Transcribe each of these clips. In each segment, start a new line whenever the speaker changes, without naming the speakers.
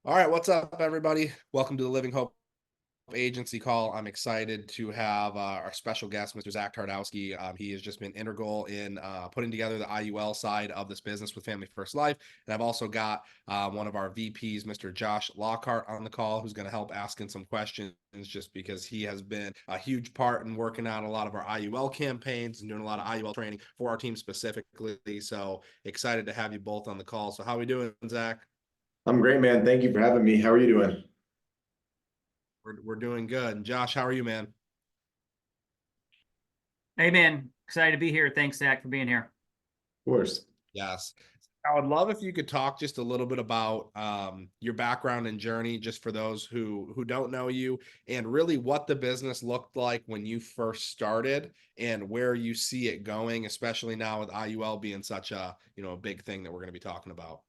All right, what's up, everybody? Welcome to the Living Hope Agency call. I'm excited to have our special guest, Mr. Zach Tardowski. He has just been integral in putting together the IUL side of this business with Family First Life. And I've also got one of our VPs, Mr. Josh Lockhart, on the call, who's going to help asking some questions just because he has been a huge part in working out a lot of our IUL campaigns and doing a lot of IUL training for our team specifically. So excited to have you both on the call. So how are we doing, Zach?
I'm great, man. Thank you for having me. How are you doing? Of
We're doing good. And Josh, how are you, man?
Hey, man. Excited to be here. Thanks, Zach, for being here.
course.
Yes. I would love if you could talk just a little bit about your background and journey, just for those who don't know you, and really what the business looked like when you first started and where you see it going, especially now with IUL being such a a big thing that we're going to be talking about.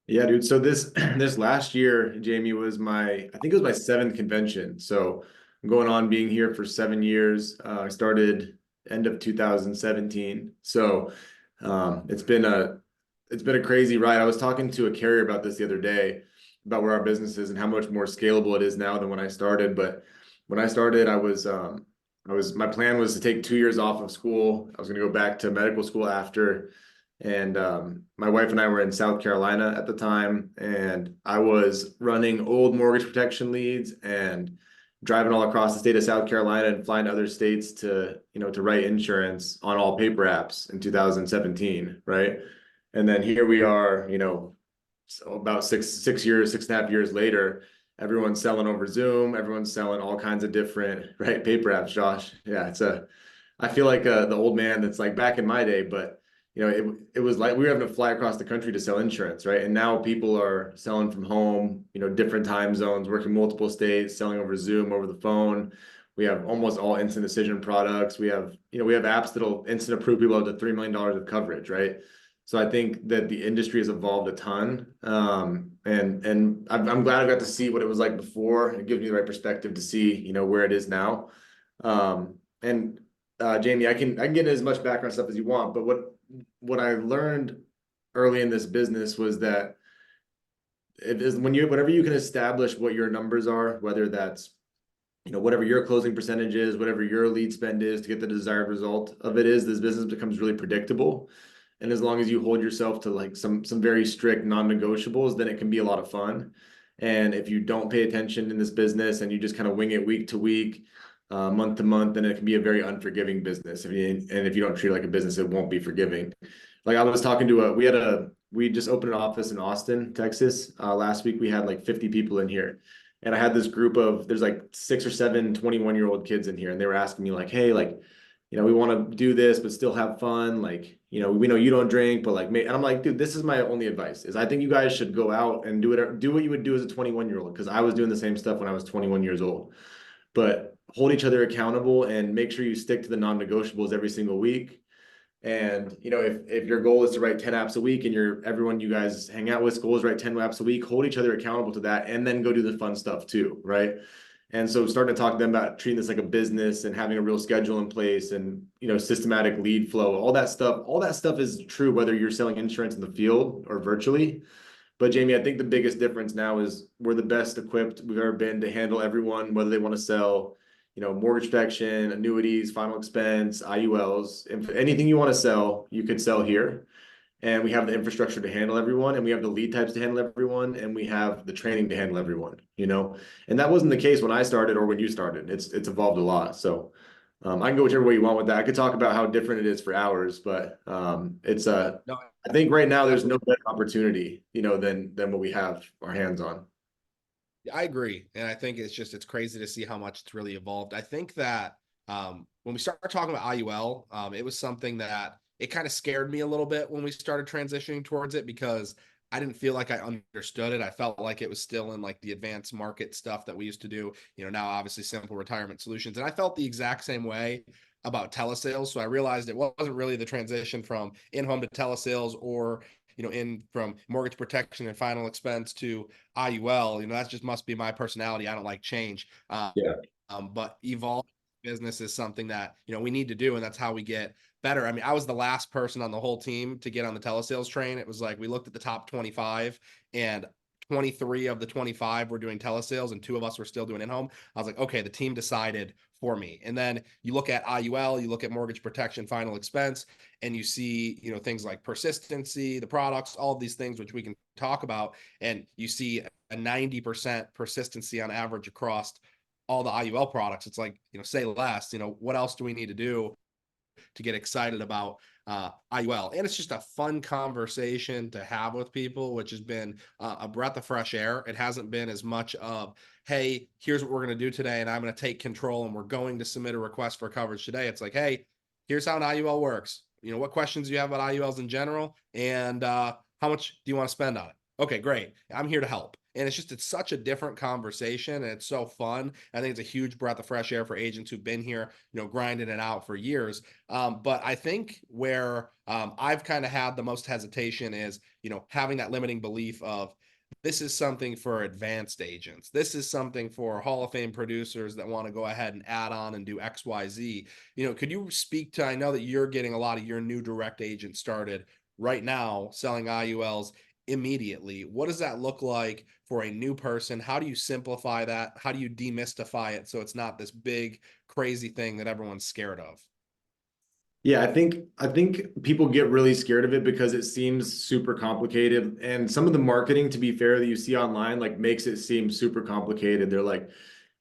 Yeah, dude. So this this last year, Jamie, was I think it was my seventh convention. So I'm going on being here for 7 years. I started end of 2017. So it's been a crazy ride. I was talking to a carrier about this the other day about where our business is and how much more scalable it is now than when I started. But when I started, I was my plan was to take 2 years off of school. I was going to go back to medical school after. And my wife and I were in South Carolina at the time, and I was running old mortgage protection leads and driving all across the state of South Carolina and flying to other states to write insurance on all paper apps in 2017, right? And then here we are, so about six years, 6.5 years later, everyone's selling over Zoom, everyone's selling all kinds of different, right, paper apps, Josh. Yeah, I feel like the old man that's like back in my day, but it was like we were having to fly across the country to sell insurance, right? And now people are selling from home, different time zones, working multiple states, selling over Zoom, over the phone. We have almost all instant decision products. We have apps that'll instant approve people up to $3 million of coverage, right? So I think that the industry has evolved a ton. And I'm glad I got to see what it was like before. It gives me the right perspective to see, where it is now. And Jamie, I can get as much background stuff as you want, but what I learned early in this business was that it is whenever you can establish what your numbers are, whether that's whatever your closing percentage is, whatever your lead spend is to get the desired result of it is, this business becomes really predictable. And as long as you hold yourself to like some very strict non-negotiables, then it can be a lot of fun. And if you don't pay attention in this business and you just kind of wing it week to week, month to month, then it can be a very unforgiving business. If you don't treat it like a business, it won't be forgiving. Like I was talking to we just opened an office in Austin, Texas. Last week we had like 50 people in here. And I had this group there's like 6 or 7 21-year-old kids in here. And they were asking me like, hey, like, we want to do this, but still have fun. Like, we know you don't drink, but like, and I'm like, dude, this is my only advice is I think you guys should go out and do what you would do as a 21-year-old. Because I was doing the same stuff when I was 21 years old. But hold each other accountable and make sure you stick to the non-negotiables every single week. And if your goal is to write 10 apps a week and everyone you guys hang out with goal is write 10 apps a week, hold each other accountable to that and then go do the fun stuff too, right? And so starting to talk to them about treating this like a business and having a real schedule in place and systematic lead flow, all that stuff is true whether you're selling insurance in the field or virtually. But Jamie, I think the biggest difference now is we're the best equipped we've ever been to handle everyone, whether they want to sell, mortgage protection, annuities, final expense, IULs, if anything you want to sell, you could sell here. And we have the infrastructure to handle everyone, and we have the lead types to handle everyone, and we have the training to handle everyone. And that wasn't the case when I started or when you started. It's evolved a lot. So I can go whichever way you want with that. I could talk about how different it is for hours, but
No,
I think right now there's no
absolutely.
better opportunity, than what we have our hands on.
I agree. And I think it's crazy to see how much it's really evolved. I think that when we started talking about IUL, it was something that it kind of scared me a little bit when we started transitioning towards it because I didn't feel like I understood it. I felt like it was still in like the advanced market stuff that we used to do, now obviously simple retirement solutions. And I felt the exact same way about telesales. So I realized it wasn't really the transition from in-home to telesales or in from mortgage protection and final expense to IUL. That just must be my personality. I don't like change.
Yeah.
But evolve business is something that we need to do, and that's how we get better. I mean, I was the last person on the whole team to get on the telesales train. It was like we looked at the top 25, and 23 of the 25 were doing telesales and 2 of us were still doing in-home. I was like, okay, the team decided for me. And then you look at IUL, you look at mortgage protection final expense, and you see, things like persistency, the products, all of these things, which we can talk about. And you see a 90% persistency on average across all the IUL products. It's like, say less, what else do we need to do to get excited about IUL? And it's just a fun conversation to have with people, which has been a breath of fresh air. It hasn't been as much of, hey, here's what we're going to do today, and I'm going to take control, and we're going to submit a request for coverage today. It's like, hey, here's how an IUL works. What questions do you have about IULs in general, and how much do you want to spend on it? Okay, great. I'm here to help. And it's such a different conversation, and it's so fun. I think it's a huge breath of fresh air for agents who've been here, grinding it out for years. But I think where I've kind of had the most hesitation is, having that limiting belief of, this is something for advanced agents. This is something for Hall of Fame producers that want to go ahead and add on and do X, Y, Z. Could you speak to, I know that you're getting a lot of your new direct agents started right now selling IULs immediately. What does that look like for a new person? How do you simplify that? How do you demystify it so it's not this big, crazy thing that everyone's scared of?
Yeah, I think people get really scared of it because it seems super complicated. And some of the marketing, to be fair, that you see online, like makes it seem super complicated. They're like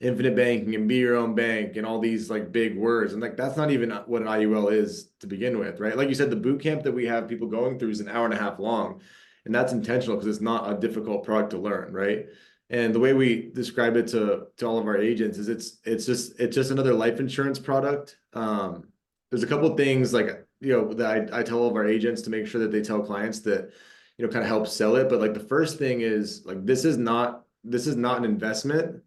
infinite banking and be your own bank and all these like big words. And like that's not even what an IUL is to begin with, right? Like you said, the boot camp that we have people going through is an hour and a half long. And that's intentional because it's not a difficult product to learn, right? And the way we describe it to all of our agents is it's just another life insurance product. There's a couple of things like, that I tell all of our agents to make sure that they tell clients that, kind of help sell it. But like the first thing is like, this is not an investment.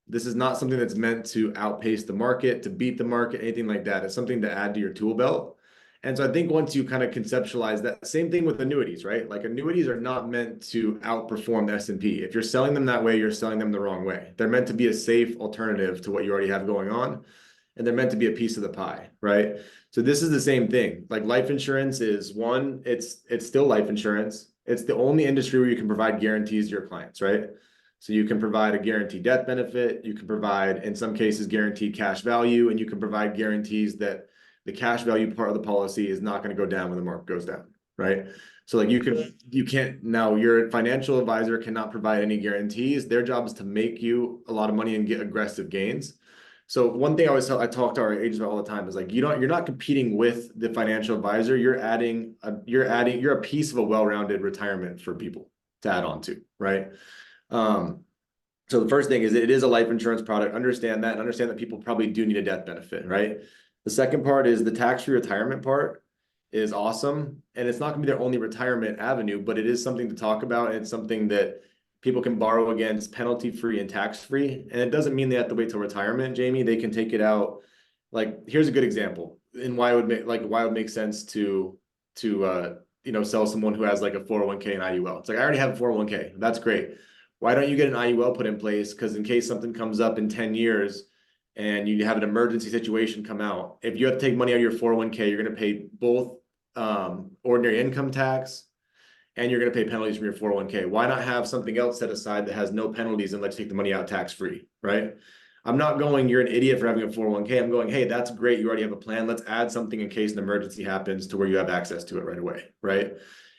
This is not something that's meant to outpace the market, to beat the market, anything like that. It's something to add to your tool belt. And so I think once you kind of conceptualize that, same thing with annuities, right? Like annuities are not meant to outperform the S&P. If you're selling them that way, you're selling them the wrong way. They're meant to be a safe alternative to what you already have going on. And they're meant to be a piece of the pie, right? So this is the same thing. Like life insurance is one, it's still life insurance. It's the only industry where you can provide guarantees to your clients, right? So you can provide a guaranteed death benefit, you can provide, in some cases, guaranteed cash value, and you can provide guarantees that the cash value part of the policy is not going to go down when the market goes down, right? So like you can't, now your financial advisor cannot provide any guarantees. Their job is to make you a lot of money and get aggressive gains. So one thing I talk to our agents about all the time is like, you're not competing with the financial advisor. You're a piece of a well-rounded retirement for people to add on to, right? So the first thing is it is a life insurance product. Understand that and understand that people probably do need a death benefit, right? The second part is the tax-free retirement part is awesome. And it's not gonna be their only retirement avenue, but it is something to talk about. And it's something that people can borrow against penalty-free and tax-free. And it doesn't mean they have to wait till retirement, Jamie. They can take it out. Like, here's a good example and why it would make sense to sell someone who has like a 401k and IUL. It's like, I already have a 401k. That's great. Why don't you get an IUL put in place? Because in case something comes up in 10 years and you have an emergency situation come out, if you have to take money out of your 401k, you're going to pay both ordinary income tax and you're going to pay penalties from your 401k. Why not have something else set aside that has no penalties and let you take the money out tax-free, right? I'm not going, you're an idiot for having a 401k. I'm going, hey, that's great. You already have a plan. Let's add something in case an emergency happens to where you have access to it right away, right?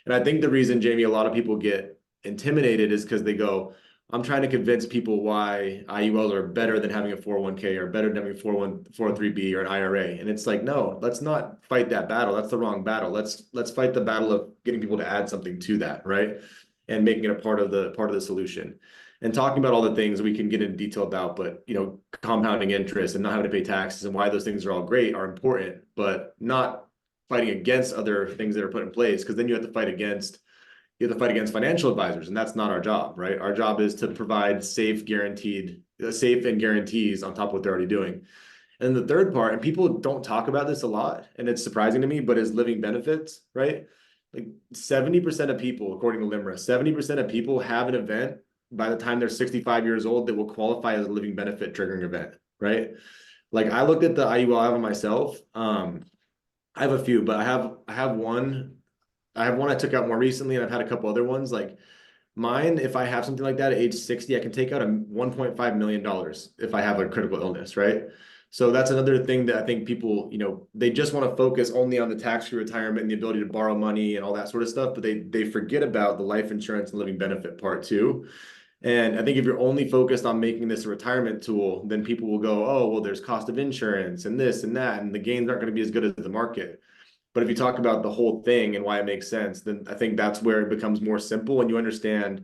And I think the reason, Jamie, a lot of people get intimidated is because they go, I'm trying to convince people why IULs are better than having a 401k or better than having a 403b or an IRA. And it's like, no, let's not fight that battle. That's the wrong battle. Let's fight the battle of getting people to add something to that, right? And making it a part of the solution. And talking about all the things we can get into detail about, but compounding interest and not having to pay taxes and why those things are all great are important, but not fighting against other things that are put in place, because then you have to fight against financial advisors, and that's not our job, right? Our job is to provide safe and guarantees on top of what they're already doing. And the third part, and people don't talk about this a lot, and it's surprising to me, but is living benefits, right? Like 70% of people, according to LIMRA, 70% of people have an event by the time they're 65 years old that will qualify as a living benefit triggering event, right? Like I looked at the IUL I have on myself. I have a few, but I have one I took out more recently, and I've had a couple other ones. Like Mine, if I have something like that at age 60, I can take out a $1.5 million if I have a critical illness, right? So that's another thing that I think people, they just want to focus only on the tax-free retirement and the ability to borrow money and all that sort of stuff, but they forget about the life insurance and living benefit part too. And I think if you're only focused on making this a retirement tool, then people will go, oh, well, there's cost of insurance and this and that, and the gains aren't going to be as good as the market. But if you talk about the whole thing and why it makes sense, then I think that's where it becomes more simple and you understand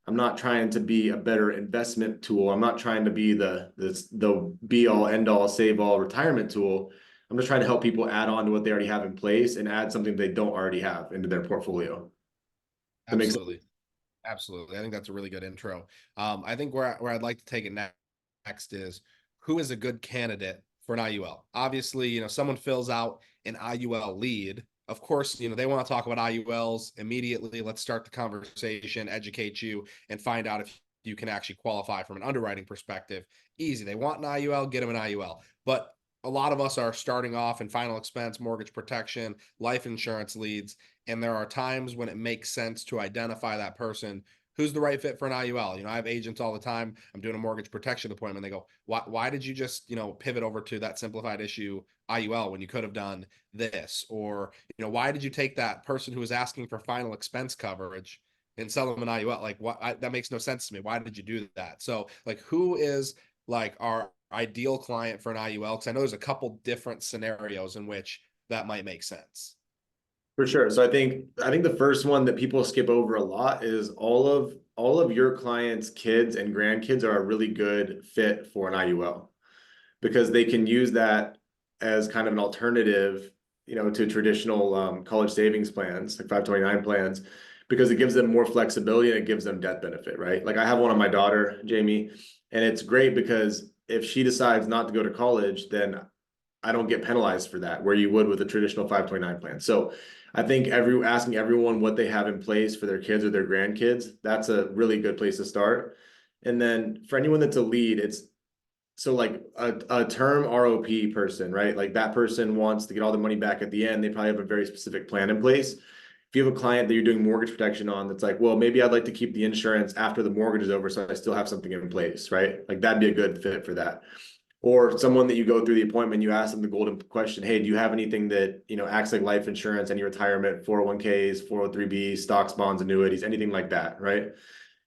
I'm not trying to be a better investment tool. I'm not trying to be the be all end all save all retirement tool. I'm just trying to help people add on to what they already have in place and add something they don't already have into their portfolio. That makes sense.
Absolutely. Absolutely. I think that's a really good intro. I think where I'd like to take it next is who is a good candidate for an IUL? Obviously, someone fills out an IUL lead. Of course, they want to talk about IULs immediately. Let's start the conversation, educate you, and find out if you can actually qualify from an underwriting perspective. Easy. They want an IUL, get them an IUL. But a lot of us are starting off in final expense, mortgage protection, life insurance leads. And there are times when it makes sense to identify that person who's the right fit for an IUL. I have agents all the time. I'm doing a mortgage protection appointment. They go, why did you just, pivot over to that simplified issue IUL when you could have done this? Or, why did you take that person who was asking for final expense coverage and sell them an IUL? Like, that makes no sense to me. Why did you do that? So, like, who is like our ideal client for an IUL? Because I know there's a couple different scenarios in which that might make sense.
For sure. So I think the first one that people skip over a lot is all of your clients' kids and grandkids are a really good fit for an IUL because they can use that as kind of an alternative, to traditional college savings plans, like 529 plans, because it gives them more flexibility and it gives them death benefit, right? Like I have one on my daughter, Jamie, and it's great because if she decides not to go to college, then I don't get penalized for that, where you would with a traditional 529 plan. So I think asking everyone what they have in place for their kids or their grandkids, that's a really good place to start. And then for anyone that's a lead, it's so like a term ROP person, right? Like that person wants to get all the money back at the end. They probably have a very specific plan in place. If you have a client that you're doing mortgage protection on, that's like, well, maybe I'd like to keep the insurance after the mortgage is over, so I still have something in place, right? Like that'd be a good fit for that. Or someone that you go through the appointment, you ask them the golden question, hey, do you have anything that, acts like life insurance, any retirement, 401ks, 403b, stocks, bonds, annuities, anything like that, right?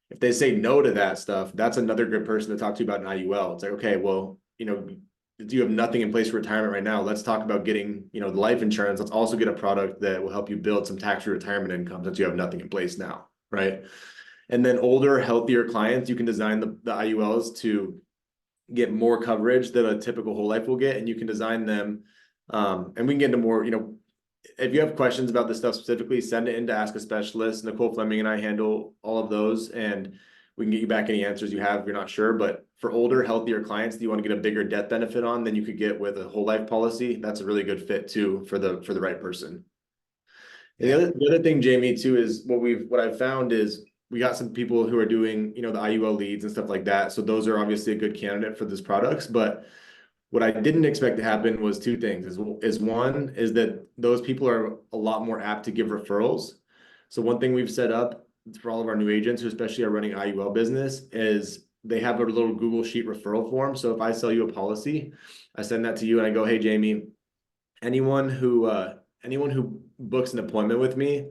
If they say no to that stuff, that's another good person to talk to about an IUL. It's like, okay, well, do you have nothing in place for retirement right now? Let's talk about getting, the life insurance. Let's also get a product that will help you build some tax-free retirement income since you have nothing in place now, right? And then older, healthier clients, you can design the IULs to get more coverage than a typical whole life will get, and you can design them. And we can get into more, if you have questions about this stuff specifically, send it in to Ask a Specialist. Nicole Fleming and I handle all of those, and we can get you back any answers you have if you're not sure. But for older, healthier clients that you want to get a bigger death benefit on than you could get with a whole life policy, that's a really good fit too for the right person. Yeah. The other thing, Jamie, too, is what I've found is we got some people who are doing, the IUL leads and stuff like that. So those are obviously a good candidate for these products. But what I didn't expect to happen was two things. One is that those people are a lot more apt to give referrals. So one thing we've set up for all of our new agents who especially are running IUL business is they have a little Google Sheet referral form. So if I sell you a policy, I send that to you and I go, hey, Jamie, anyone who books an appointment with me,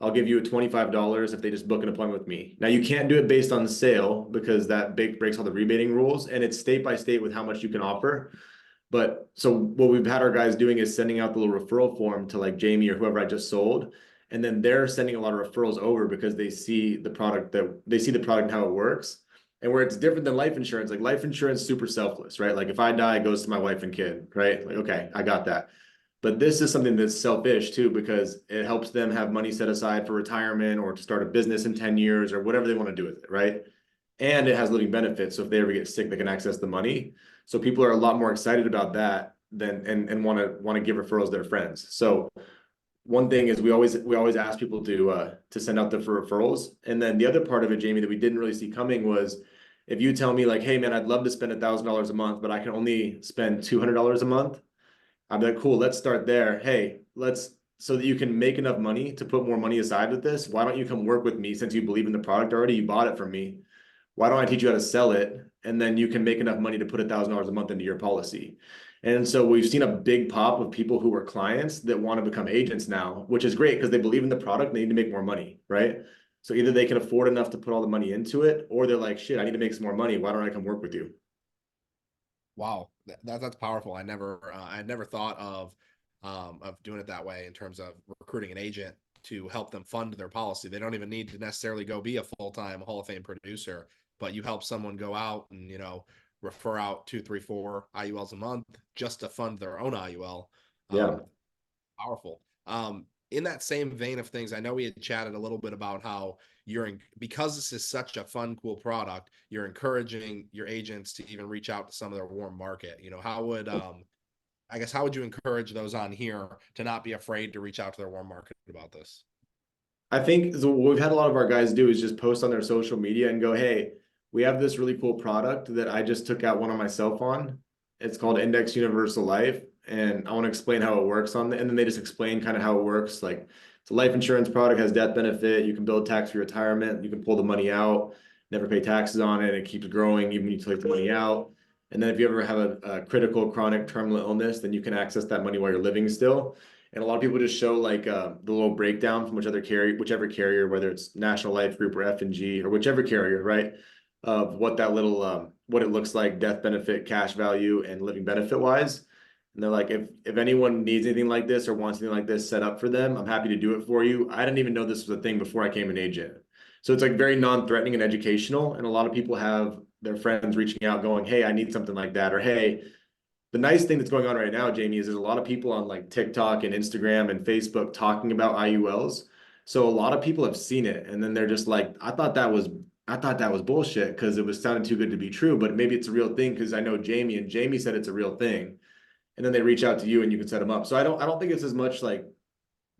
I'll give you a $25 if they just book an appointment with me. Now you can't do it based on the sale because that breaks all the rebating rules, and it's state by state with how much you can offer. But so what we've had our guys doing is sending out the little referral form to like Jamie or whoever I just sold. And then they're sending a lot of referrals over because they see the product and how it works. And where it's different than life insurance, like life insurance, super selfless, right? Like if I die, it goes to my wife and kid, right? Like, okay, I got that. But this is something that's selfish too, because it helps them have money set aside for retirement or to start a business in 10 years or whatever they want to do with it, right? And it has living benefits. So if they ever get sick, they can access the money. So people are a lot more excited about that than and want to give referrals to their friends. So one thing is we always ask people to send out for referrals. And then the other part of it, Jamie, that we didn't really see coming was if you tell me like, hey man, I'd love to spend $1,000 a month, but I can only spend $200 a month. I'm like, cool, let's start there. Hey, let's so that you can make enough money to put more money aside with this. Why don't you come work with me since you believe in the product already? You bought it from me. Why don't I teach you how to sell it? And then you can make enough money to put $1,000 a month into your policy. And so we've seen a big pop of people who were clients that want to become agents now, which is great because they believe in the product. They need to make more money, right? So either they can afford enough to put all the money into it, or they're like, shit, I need to make some more money. Why don't I come work with you?
Wow, that's powerful. I had never thought of doing it that way in terms of recruiting an agent to help them fund their policy. They don't even need to necessarily go be a full-time Hall of Fame producer, but you help someone go out and, refer out 2, 3, 4 IULs a month just to fund their own IUL.
Yeah.
Powerful. In that same vein of things, I know we had chatted a little bit about how because this is such a fun, cool product, you're encouraging your agents to even reach out to some of their warm market. How would how would you encourage those on here to not be afraid to reach out to their warm market about this?
I think what we've had a lot of our guys do is just post on their social media and go, hey, we have this really cool product that I just took out one on myself on. It's called Index Universal Life. And I want to explain how it works and then they just explain kind of how it works. Like it's a life insurance product, has death benefit. You can build tax-free retirement. You can pull the money out, never pay taxes on it. It keeps growing even when you take the money out. And then if you ever have a critical chronic terminal illness, then you can access that money while you're living still. And a lot of people just show like the little breakdown from whichever carrier, whether it's National Life Group or F&G or whichever carrier, right? Of what that little what it looks like, death benefit, cash value, and living benefit wise. And they're like, if anyone needs anything like this or wants anything like this set up for them, I'm happy to do it for you. I didn't even know this was a thing before I came an agent. So it's like very non-threatening and educational. And a lot of people have their friends reaching out going, hey, I need something like that. Or, hey, the nice thing that's going on right now, Jamie, is there's a lot of people on like TikTok and Instagram and Facebook talking about IULs. So a lot of people have seen it and then they're just like, I thought that was bullshit because it was sounding too good to be true, but maybe it's a real thing because I know Jamie and Jamie said it's a real thing. And then they reach out to you and you can set them up. So I don't think it's as much like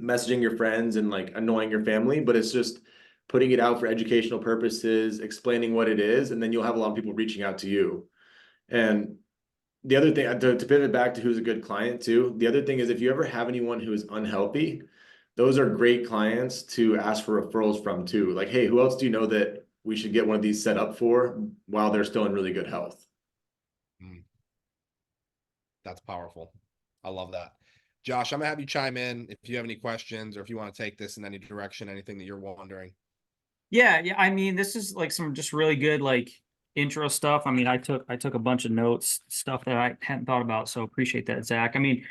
messaging your friends and like annoying your family, but it's just putting it out for educational purposes, explaining what it is, and then you'll have a lot of people reaching out to you. And the other thing, to pivot back to who's a good client too, the other thing is if you ever have anyone who is unhealthy, those are great clients to ask for referrals from too. Like, hey, who else do you know that we should get one of these set up for while they're still in really good health?
That's powerful. I love that. Josh, I'm gonna have you chime in if you have any questions or if you want to take this in any direction, anything that you're wondering.
Yeah. I mean, this is like some just really good like intro stuff. I mean, I took a bunch of notes, stuff that I hadn't thought about. So appreciate that, Zach. I mean,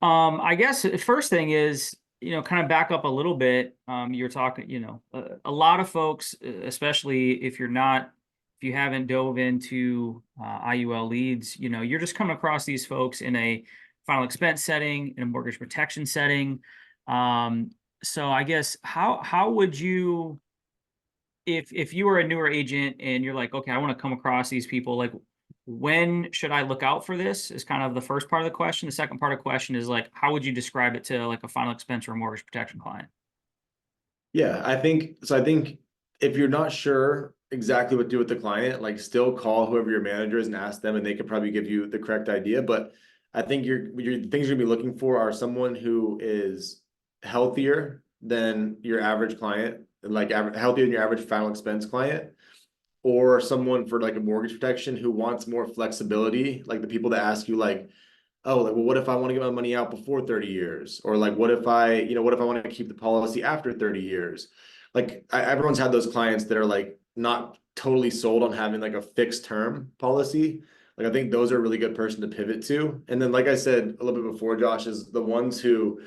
I guess the first thing is, kind of back up a little bit. You're talking, a lot of folks, especially if you haven't dove into IUL leads, you're just coming across these folks in a final expense setting, in a mortgage protection setting. So I guess how would you, if you were a newer agent and you're like, okay, I want to come across these people, like when should I look out for this is kind of the first part of the question. The second part of the question is like, how would you describe it to like a final expense or a mortgage protection client?
Yeah, I think if you're not sure exactly what to do with the client, like still call whoever your manager is and ask them, and they could probably give you the correct idea. But I think your things you're gonna be looking for are someone who is healthier than your average client, like healthier than your average final expense client, or someone for like a mortgage protection who wants more flexibility, like the people that ask you like, oh, like, well, what if I want to get my money out before 30 years? Or like, what if I want to keep the policy after 30 years? Like everyone's had those clients that are like not totally sold on having like a fixed term policy. Like I think those are a really good person to pivot to. And then, like I said a little bit before, Josh, is the ones who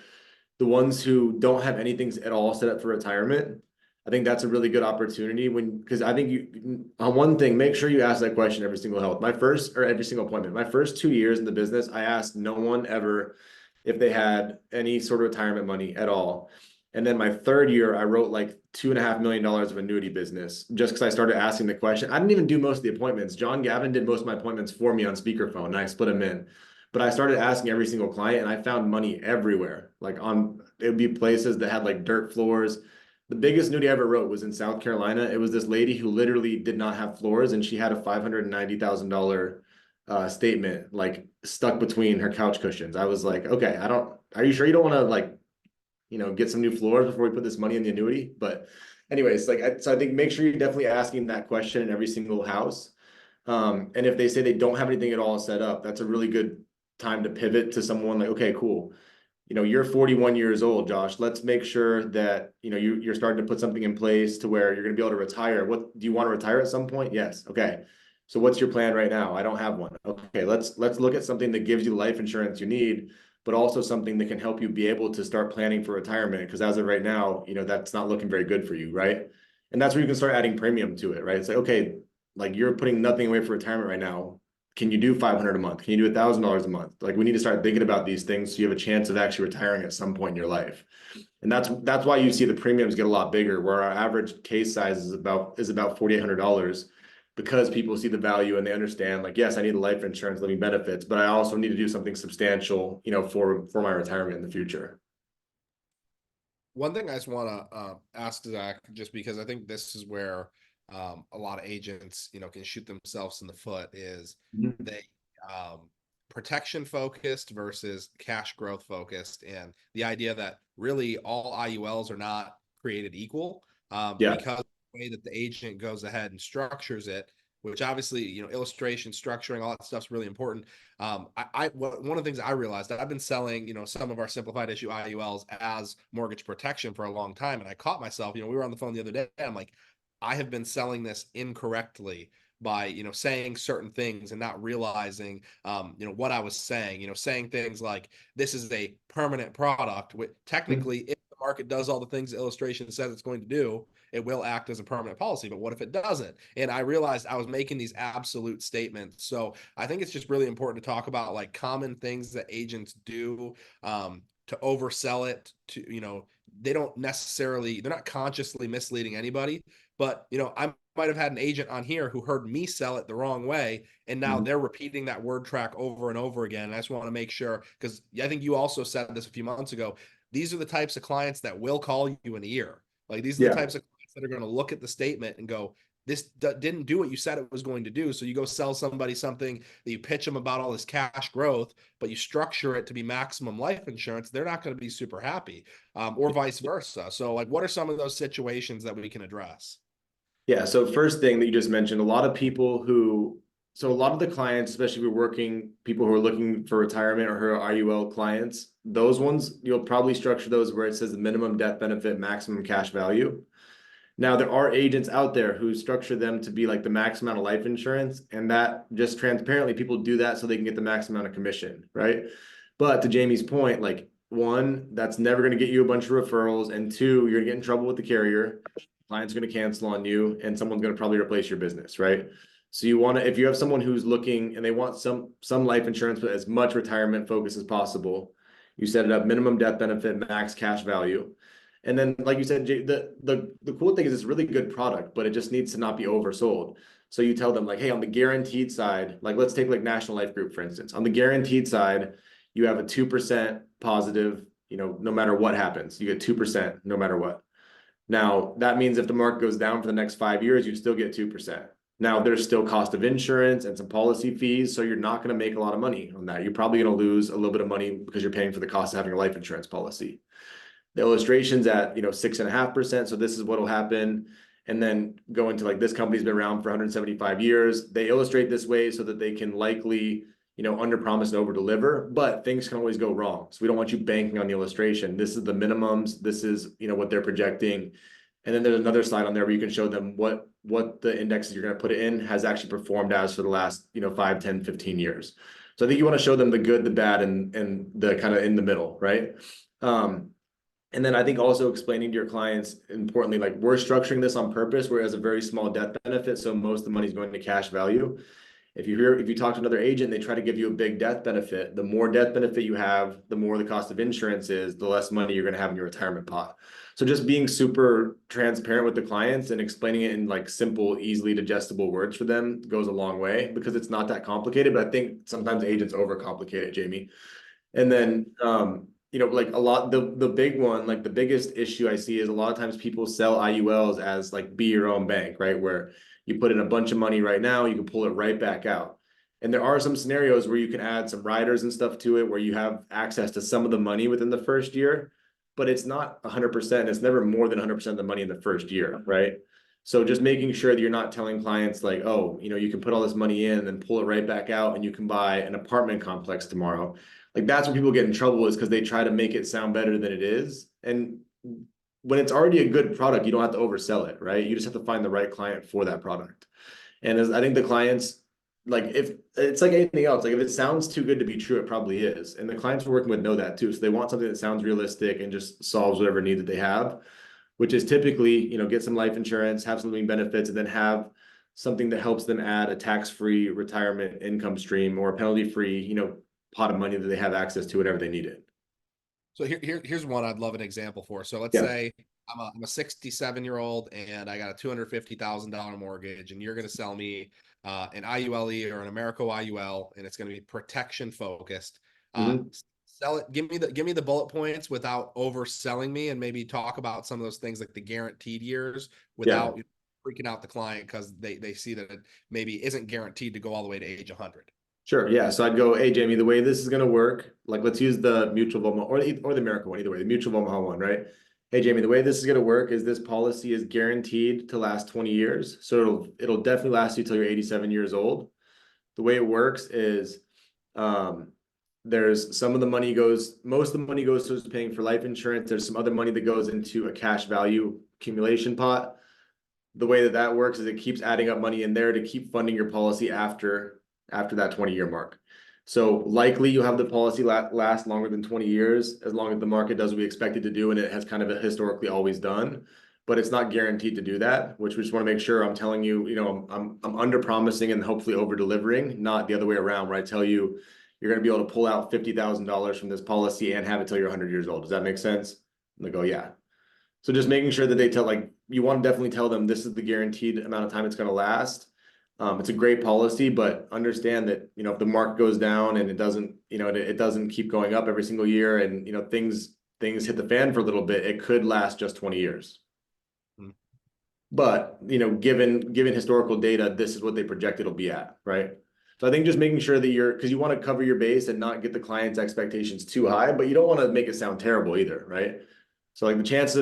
don't have anything at all set up for retirement. I think that's a really good opportunity because I think you, on one thing, make sure you ask that question every single every single appointment. My first 2 years in the business, I asked no one ever if they had any sort of retirement money at all. And then my third year, I wrote like $2.5 million of annuity business just because I started asking the question. I didn't even do most of the appointments. John Gavin did most of my appointments for me on speakerphone, and I split them in. But I started asking every single client, and I found money everywhere. Like it would be places that had like dirt floors. The biggest annuity I ever wrote was in South Carolina. It was this lady who literally did not have floors, and she had a $590,000 statement like stuck between her couch cushions. I was like, okay, are you sure you don't want to like get some new floors before we put this money in the annuity. But anyways, so I think make sure you're definitely asking that question in every single house. And if they say they don't have anything at all set up, that's a really good time to pivot to someone like, okay, cool. You're 41 years old, Josh. Let's make sure that, you're starting to put something in place to where you're going to be able to retire. What do you want to retire at some point? Yes. Okay. So what's your plan right now? I don't have one. Okay. Let's look at something that gives you the life insurance you need, but also something that can help you be able to start planning for retirement. Because as of right now, that's not looking very good for you. Right. And that's where you can start adding premium to it. Right. It's like, okay, like you're putting nothing away for retirement right now. Can you do 500 a month? Can you do $1,000 a month? Like we need to start thinking about these things so you have a chance of actually retiring at some point in your life. And that's why you see the premiums get a lot bigger, where our average case size is about $4,800, because people see the value and they understand, like, yes, I need the life insurance, living benefits, but I also need to do something substantial, for my retirement in the future.
One thing I just want to ask Zach, just because I think this is where a lot of agents, can shoot themselves in the foot, is they protection focused versus cash growth focused, and the idea that really all IULs are not created equal,
Yeah.
because the way that the agent goes ahead and structures it, which obviously, illustration, structuring, all that stuff's really important. One of the things I realized that I've been selling, some of our simplified issue IULs as mortgage protection for a long time. And I caught myself, we were on the phone the other day. I'm like, I have been selling this incorrectly by, saying certain things and not realizing, what I was saying, saying things like, this is a permanent product. Technically, if the market does all the things the illustration says it's going to do, it will act as a permanent policy. But what if it doesn't? And I realized I was making these absolute statements. So I think it's just really important to talk about like common things that agents do to oversell it, to, they're not consciously misleading anybody, but, I might have had an agent on here who heard me sell it the wrong way, and now they're repeating that word track over and over again. And I just want to make sure, because I think you also said this a few months ago, these are the types of clients that will call you in a year. Like these are the types of clients that are going to look at the statement and go, this didn't do what you said it was going to do. So you go sell somebody something that you pitch them about all this cash growth, but you structure it to be maximum life insurance. They're not going to be super happy, or vice versa. So like, what are some of those situations that we can address?
Yeah. So first thing that you just mentioned, a lot of the clients, especially if you're working, people who are looking for retirement or who are IUL clients, those ones, you'll probably structure those where it says the minimum death benefit, maximum cash value. Now, there are agents out there who structure them to be like the max amount of life insurance, and that just transparently people do that so they can get the max amount of commission, right? But to Jamie's point, like one, that's never going to get you a bunch of referrals, and two, you're going to get in trouble with the carrier. Client's going to cancel on you, and someone's going to probably replace your business, right? So you want to, if you have someone who's looking and they want some life insurance, but as much retirement focus as possible, you set it up minimum death benefit, max cash value. And then, like you said, the cool thing is it's a really good product, but it just needs to not be oversold. So you tell them like, hey, on the guaranteed side, like let's take like National Life Group, for instance. On the guaranteed side, you have a 2% positive, no matter what happens, you get 2% no matter what. Now, that means if the market goes down for the next 5 years, you still get 2%. Now, there's still cost of insurance and some policy fees, so you're not going to make a lot of money on that. You're probably going to lose a little bit of money because you're paying for the cost of having a life insurance policy. The illustration's at 6.5%, so this is what will happen. And then go into like this company's been around for 175 years. They illustrate this way so that they can likely under promise and over deliver, but things can always go wrong. So we don't want you banking on the illustration. This is the minimums. This is what they're projecting. And then there's another slide on there where you can show them what the indexes you're going to put it in has actually performed as for the last 5, 10, 15 years. So I think you want to show them the good, the bad, and the kind of in the middle, right? And then I think also explaining to your clients, importantly, like we're structuring this on purpose, where it has a very small death benefit, so most of the money is going to cash value. If you talk to another agent, they try to give you a big death benefit. The more death benefit you have, the more the cost of insurance is, the less money you're going to have in your retirement pot. So just being super transparent with the clients and explaining it in like simple, easily digestible words for them goes a long way, because it's not that complicated. But I think sometimes agents overcomplicate it, Jamie. And then like a lot, the big one, like the biggest issue I see is a lot of times people sell IULs as like be your own bank, right? Where you put in a bunch of money right now, you can pull it right back out. And there are some scenarios where you can add some riders and stuff to it, where you have access to some of the money within the first year. but it's not 100%. It's never more than 100% of the money in the first year, right? So just making sure that you're not telling clients like, oh, you can put all this money in and then pull it right back out and you can buy an apartment complex tomorrow. Like that's when people get in trouble, is because they try to make it sound better than it is. And when it's already a good product, you don't have to oversell it, right? You just have to find the right client for that product. And I think the clients, like if it's like anything else, like if it sounds too good to be true, it probably is. And the clients we're working with know that too. So they want something that sounds realistic and just solves whatever need that they have, which is typically, get some life insurance, have some living benefits, and then have something that helps them add a tax-free retirement income stream or a penalty-free, pot of money that they have access to whenever they need it.
So here's one I'd love an example for. So let's
Yeah.
say I'm a 67-year-old and I got a $250,000 mortgage, and you're going to sell me an IULE or an Americo IUL, and it's going to be protection focused. Sell it. Give me the bullet points without overselling me, and maybe talk about some of those things like the guaranteed years without freaking out the client because they see that it maybe isn't guaranteed to go all the way to age 100.
Sure. Yeah. So I'd go, hey, Jamie, the way this is going to work, like let's use the Mutual of Omaha or the American one, either way, the Mutual of Omaha one, right? Hey, Jamie, the way this is going to work is this policy is guaranteed to last 20 years. So it'll definitely last you till you're 87 years old. The way it works is there's most of the money goes towards paying for life insurance. There's some other money that goes into a cash value accumulation pot. The way that works is it keeps adding up money in there to keep funding your policy after that 20-year mark. So likely you'll have the policy last longer than 20 years, as long as the market does what we expect it to do, and it has kind of historically always done. But it's not guaranteed to do that, which we just want to make sure I'm telling you, I'm under promising and hopefully over delivering, not the other way around, where I tell you you're going to be able to pull out $50,000 from this policy and have it till you're 100 years old. Does that make sense? And they go, yeah. So just making sure that they tell, like, you want to definitely tell them this is the guaranteed amount of time it's going to last. It's a great policy, but understand that, if the market goes down and it doesn't, it doesn't keep going up every single year, and, things hit the fan for a little bit, it could last just 20 years. But, given historical data, this is what they project it'll be at, right? So I think just making sure that because you want to cover your base and not get the client's expectations too high, but you don't want to make it sound terrible either, right? So like the chances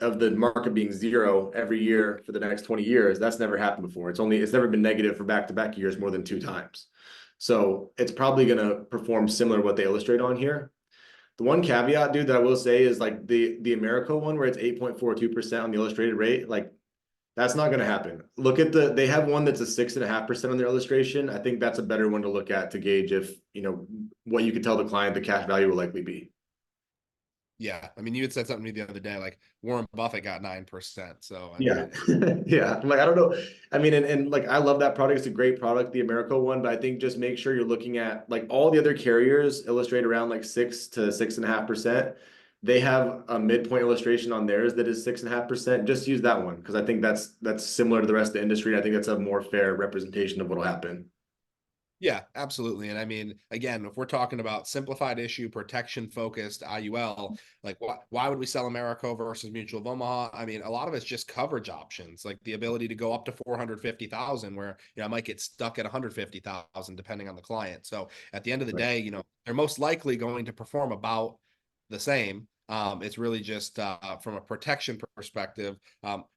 of the market being zero every year for the next 20 years, that's never happened before. It's never been negative for back-to-back years more than 2 times. So it's probably going to perform similar to what they illustrate on here. The one caveat, dude, that I will say is like the Americo one where it's 8.42% on the illustrated rate, like that's not going to happen. Look at they have one that's a 6.5% on their illustration. I think that's a better one to look at to gauge if, what you could tell the client the cash value will likely be.
Yeah, I mean, you had said something to me the other day, like Warren Buffett got 9%. So I
Yeah,
mean,
yeah. Like I don't know. I mean, and like I love that product. It's a great product, the Americo one. But I think just make sure you're looking at like all the other carriers illustrate around like 6 to 6.5%. They have a midpoint illustration on theirs that is 6.5%. Just use that one because I think that's similar to the rest of the industry. I think that's a more fair representation of what'll happen.
yeah, absolutely. And I mean, again, if we're talking about simplified issue protection focused IUL, like why would we sell Americo versus Mutual of Omaha? I mean, a lot of it's just coverage options, like the ability to go up to 450,000, where I might get stuck at 150,000 depending on the client. So at the end of the day, they're most likely going to perform about the same. It's really just from a protection perspective,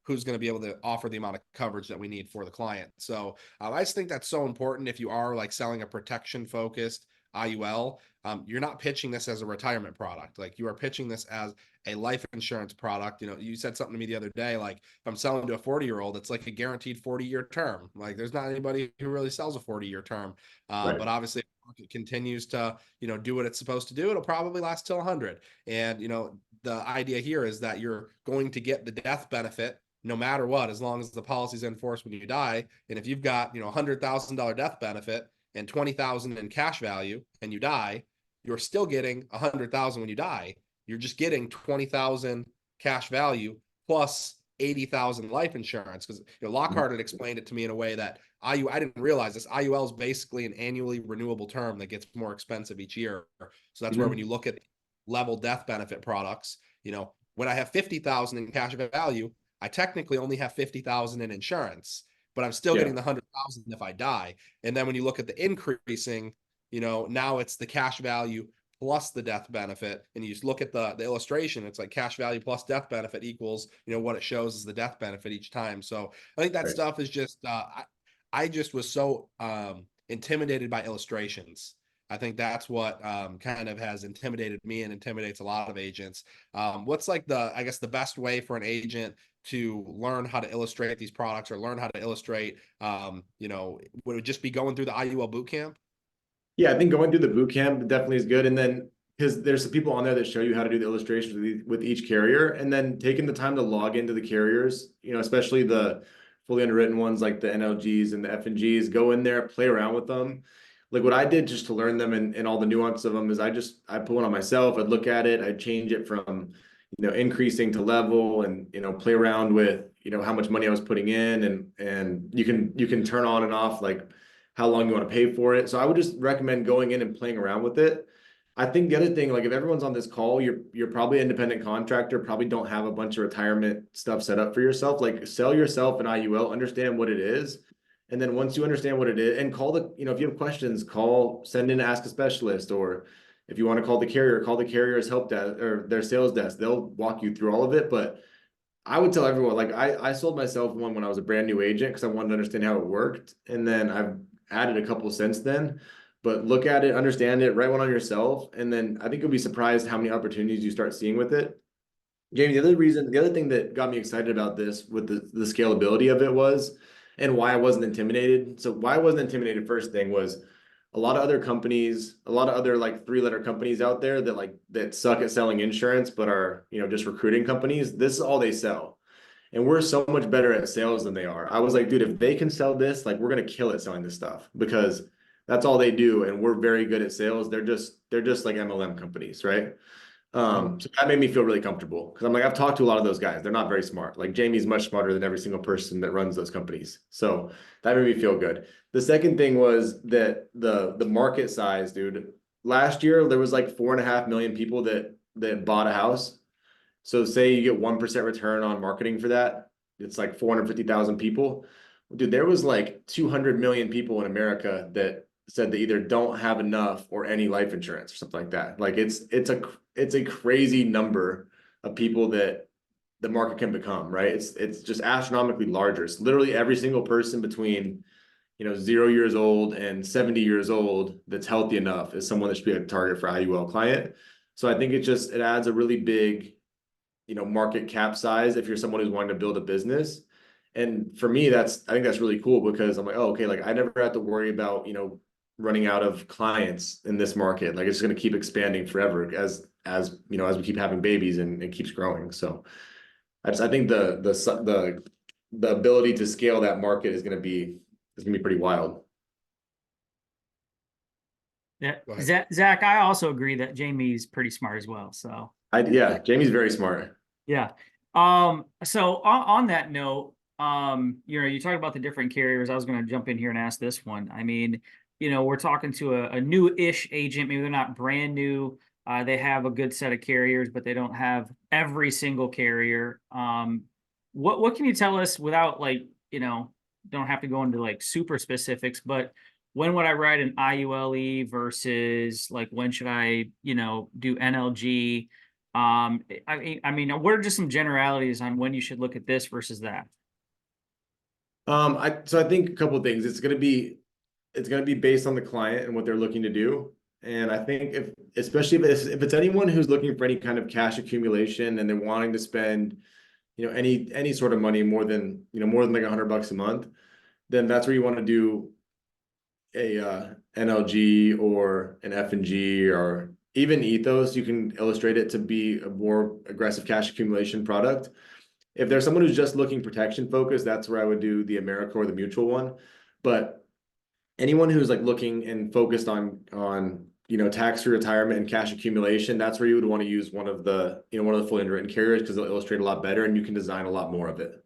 who's going to be able to offer the amount of coverage that we need for the client. So I just think that's so important. If you are like selling a protection focused IUL, you're not pitching this as a retirement product. Like you are pitching this as a life insurance product. You said something to me the other day, like if I'm selling to a 40-year-old, it's like a guaranteed 40-year term. Like there's not anybody who really sells a 40-year term.
Right.
But obviously if the market continues to, do what it's supposed to do, it'll probably last till 100. And, the idea here is that you're going to get the death benefit no matter what, as long as the policy's in force when you die. And if you've got, $100,000 death benefit and 20,000 in cash value and you die, you're still getting 100,000 when you die. You're just getting 20,000 cash value plus 80,000 life insurance. Because Lockhart had explained it to me in a way that I didn't realize this. IUL is basically an annually renewable term that gets more expensive each year. So that's where when you look at level death benefit products, when I have 50,000 in cash value, I technically only have 50,000 in insurance, but I'm still getting the 100,000 if I die. And then when you look at the increasing, now it's the cash value plus the death benefit, and you just look at the illustration, it's like cash value plus death benefit equals, what it shows is the death benefit each time. So I think that
Right.
stuff is just I just was so intimidated by illustrations. I think that's what kind of has intimidated me and intimidates a lot of agents. What's like I guess the best way for an agent to learn how to illustrate these products or learn how to illustrate, would it just be going through the IUL boot camp?
Yeah, I think going through the boot camp definitely is good. And then because there's some people on there that show you how to do the illustrations with each carrier, and then taking the time to log into the carriers, especially the fully underwritten ones like the NLGs and the F&Gs, go in there, play around with them. Like what I did just to learn them and all the nuance of them is I put one on myself. I'd look at it, I'd change it from, increasing to level and, play around with, how much money I was putting in and you can turn on and off like how long you want to pay for it. So I would just recommend going in and playing around with it. I think the other thing, like if everyone's on this call, you're probably an independent contractor, probably don't have a bunch of retirement stuff set up for yourself. Like sell yourself an IUL, understand what it is. And then once you understand what it is, and if you have questions, send in Ask a Specialist, or if you want to call the carrier's help desk or their sales desk, they'll walk you through all of it. But I would tell everyone, like I sold myself one when I was a brand new agent because I wanted to understand how it worked. And then I've added a couple since then, but look at it, understand it, write one on yourself. And then I think you'll be surprised how many opportunities you start seeing with it. Jamie, the other thing that got me excited about this with the scalability of it was, and why I wasn't intimidated. So why I wasn't intimidated, first thing was a lot of other companies, a lot of other like 3-letter companies out there that suck at selling insurance, but are, just recruiting companies. This is all they sell. And we're so much better at sales than they are. I was like, dude, if they can sell this, like we're gonna kill it selling this stuff because that's all they do. And we're very good at sales. They're just like MLM companies, right? So that made me feel really comfortable because I'm like, I've talked to a lot of those guys. They're not very smart. Like Jamie's much smarter than every single person that runs those companies. So that made me feel good. The second thing was that the market size, dude. Last year there was like 4.5 million people that bought a house. So say you get 1% return on marketing for that, it's like 450,000 people. Dude, there was like 200 million people in America that said they either don't have enough or any life insurance or something like that. Like it's a crazy number of people that the market can become, right? It's just astronomically larger. It's literally every single person between 0 years old and 70 years old that's healthy enough is someone that should be a target for IUL client. So I think it adds a really big market cap size if you're someone who's wanting to build a business. And for me, I think that's really cool because I'm like, oh, okay, like I never have to worry about, running out of clients in this market. Like it's going to keep expanding forever as we keep having babies and it keeps growing. So I think the ability to scale that market is going to be pretty wild.
Yeah,
Go ahead.
Zach, I also agree that Jamie's pretty smart as well. So
Yeah, Jamie's very smart.
yeah. So on that note, you talked about the different carriers. I was going to jump in here and ask this one. I mean, we're talking to a new-ish agent. Maybe they're not brand new. They have a good set of carriers, but they don't have every single carrier. What can you tell us without don't have to go into like super specifics, but when would I write an IULE versus like when should I, do NLG? I mean, what are just some generalities on when you should look at this versus that?
So I think a couple of things. It's gonna be based on the client and what they're looking to do. And I think especially if it's anyone who's looking for any kind of cash accumulation and they're wanting to spend, any sort of money more than like $100 a month, then that's where you want to do a NLG or an F&G or even Ethos. You can illustrate it to be a more aggressive cash accumulation product. If there's someone who's just looking protection focused, that's where I would do the America or the mutual one. But anyone who's like looking and focused on tax-free retirement and cash accumulation, that's where you would want to use one of the fully underwritten carriers because they'll illustrate a lot better and you can design a lot more of it.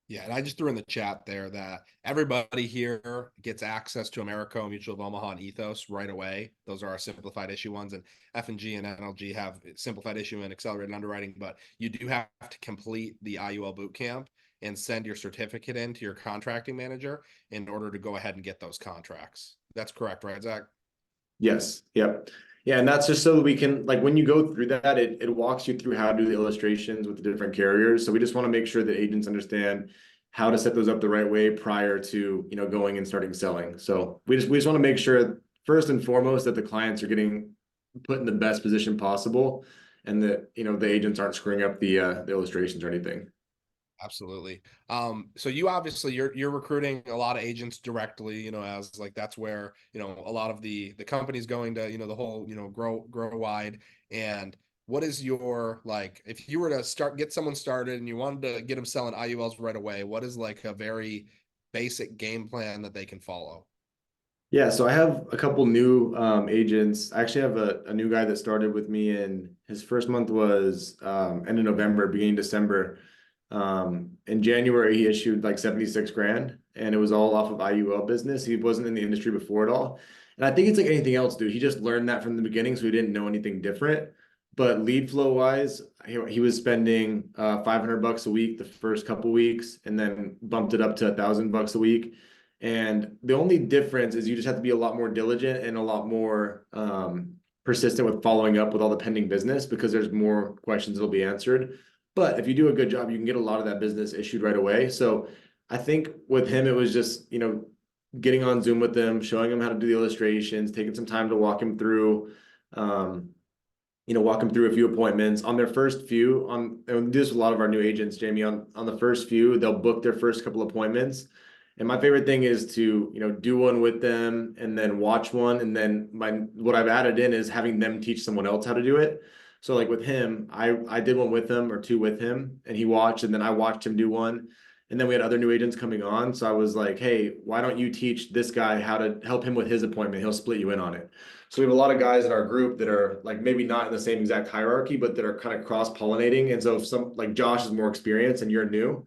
Yeah, and I just threw in the chat there that everybody here gets access to Americo, Mutual of Omaha, and Ethos right away. Those are our simplified issue ones, and F&G and NLG have simplified issue and accelerated underwriting, but you do have to complete the IUL boot camp and send your certificate in to your contracting manager in order to go ahead and get those contracts. That's correct, right, Zach?
Yes. Yep. Yeah. And that's just so that we can, like, when you go through that, it walks you through how to do the illustrations with the different carriers. So we just want to make sure that agents understand how to set those up the right way prior to, going and starting selling. So we just want to make sure first and foremost that the clients are getting put in the best position possible, and that, the agents aren't screwing up the illustrations or anything.
Absolutely. So you obviously you're recruiting a lot of agents directly, as like that's where, a lot of the company's going to, the whole, grow wide. And what is your, like, if you were to get someone started and you wanted to get them selling IULs right away, what is like a very basic game plan that they can follow?
Yeah, so I have a couple new agents. I actually have a new guy that started with me, and his first month was end of November, beginning December. In January, he issued like 76 grand, and it was all off of IUL business. He wasn't in the industry before at all. And I think it's like anything else, dude. He just learned that from the beginning, so he didn't know anything different. But lead flow wise, he was spending 500 bucks a week the first couple weeks, and then bumped it up to $1,000 a week. And the only difference is you just have to be a lot more diligent and a lot more persistent with following up with all the pending business, because there's more questions that'll be answered. But if you do a good job, you can get a lot of that business issued right away. So I think with him, it was just, getting on Zoom with them, showing him how to do the illustrations, taking some time to walk him through, walk him through a few appointments on their first few. And we do this with a lot of our new agents, Jamie, on the first few, they'll book their first couple appointments. And my favorite thing is to, do one with them and then watch one. And then what I've added in is having them teach someone else how to do it. So like with him, I did one with him or two with him, and he watched, and then I watched him do one. And then we had other new agents coming on. So I was like, hey, why don't you teach this guy how to help him with his appointment? He'll split you in on it. So we have a lot of guys in our group that are like maybe not in the same exact hierarchy, but that are kind of cross-pollinating. And so if some, like Josh is more experienced and you're new,